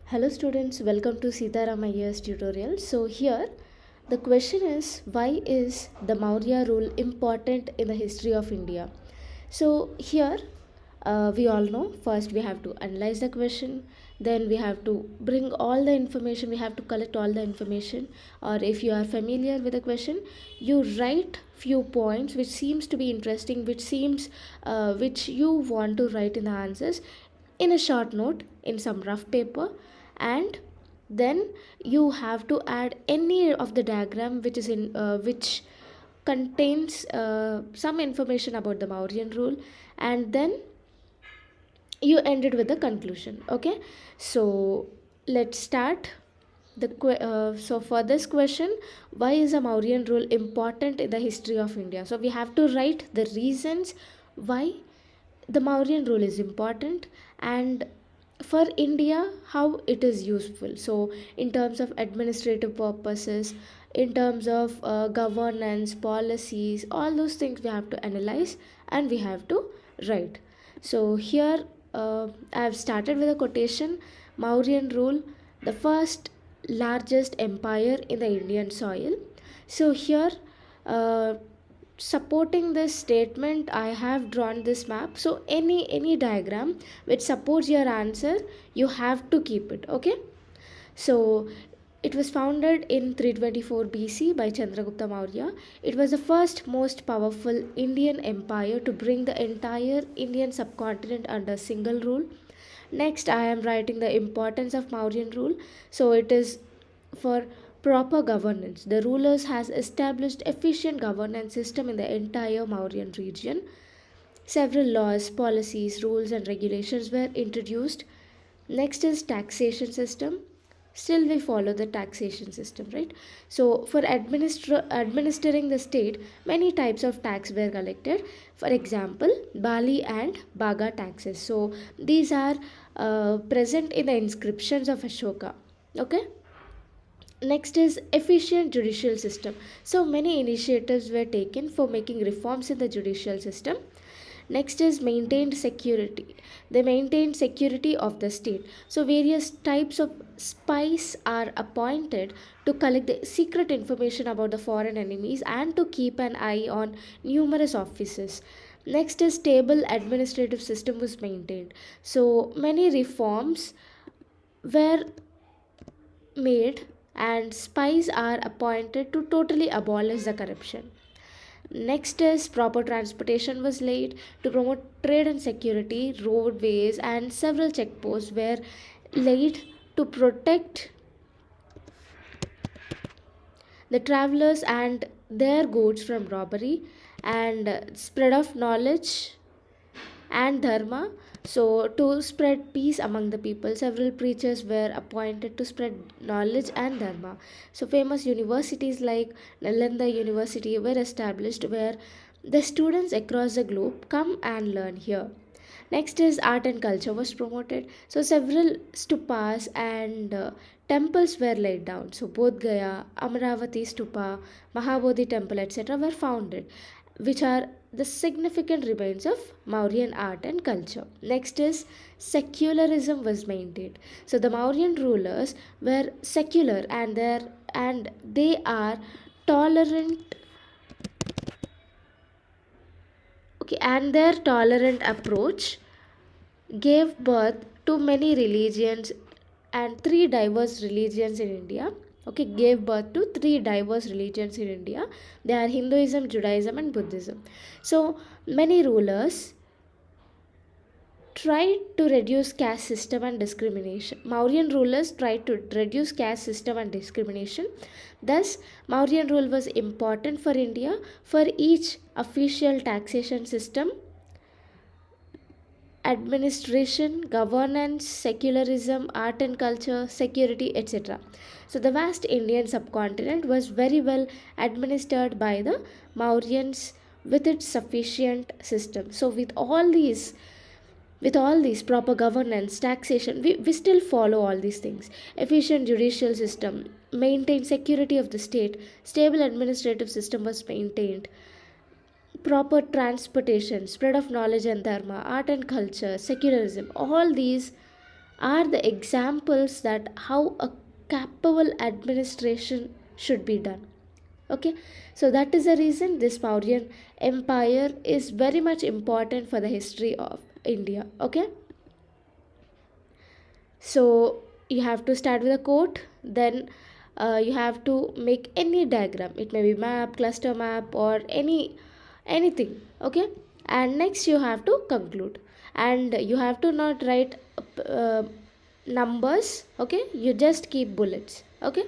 Hello students, welcome to Sitaram IAS tutorial. So here the question is, why is the Maurya rule important in the history of India? So here we all know, first we have to analyze the question, then we have to bring all the information, we have to collect all the information, or if you are familiar with the question, you write few points which seems to be interesting, which you want to write in the answers in a short note in some rough paper, and then you have to add any of the diagram which contains some information about the Mauryan rule, and then you ended with the conclusion. Okay, so let's start so for this question, why is a Mauryan rule important in the history of India? So we have to write the reasons why the Mauryan rule is important, and for India how it is useful. So in terms of administrative purposes, in terms of governance policies, all those things we have to analyze and we have to write. So here I have started with a quotation. Mauryan rule, the first largest empire in the Indian soil. So here uh, supporting this statement I have drawn this map. So any diagram which supports your answer, you have to keep it. Okay, so it was founded in 324 BC by Chandragupta Maurya. It was the first most powerful Indian empire to bring the entire Indian subcontinent under single rule. Next, I am writing the importance of Mauryan rule. So it is for proper governance. The rulers has established efficient governance system in the entire Mauryan region. Several laws, policies, rules and regulations were introduced. Next is taxation system. Still we follow the taxation system, right? So for administering the state, many types of tax were collected. For example, Bali and Baga taxes. So these are present in the inscriptions of Ashoka. Okay. Next is efficient judicial system. So many initiatives were taken for making reforms in the judicial system. Next is maintained security. They maintained security of the state. So various types of spies are appointed to collect the secret information about the foreign enemies and to keep an eye on numerous offices. Next is stable administrative system was maintained. So many reforms were made and spies are appointed to totally abolish the corruption. Next is proper transportation was laid to promote trade and security. Roadways and several checkposts were laid to protect the travelers and their goods from robbery, and spread of knowledge and dharma. So, to spread peace among the people, several preachers were appointed to spread knowledge and dharma. So, famous universities like Nalanda University were established where the students across the globe come and learn here. Next is art and culture was promoted. So, several stupas and temples were laid down. So, Bodh Gaya, Amravati Stupa, Mahabodhi Temple, etc., were founded, which are the significant remains of Mauryan art and culture. Next is secularism was maintained. So the Mauryan rulers were secular and they are tolerant. Okay, and their tolerant approach gave birth to many religions and three diverse religions in India. Okay, gave birth to three diverse religions in India. They are Hinduism, Judaism, and Buddhism. So many rulers tried to reduce caste system and discrimination. Mauryan rulers tried to reduce caste system and discrimination. Thus, Mauryan rule was important for India for each official taxation system, administration, governance, secularism, art and culture, security, etc. So the vast Indian subcontinent was very well administered by the Mauryans with its sufficient system. So with all these proper governance, taxation, we still follow all these things. Efficient judicial system, maintain security of the state, stable administrative system was maintained, proper transportation, spread of knowledge and dharma, art and culture, secularism, all these are the examples that how a capable administration should be done. Okay, so that is the reason this Mauryan empire is very much important for the history of India. Okay, so you have to start with a quote, then you have to make any diagram. It may be map, cluster map, or anything. Okay, and next you have to conclude, and you have to not write numbers. Okay, you just keep bullets. Okay.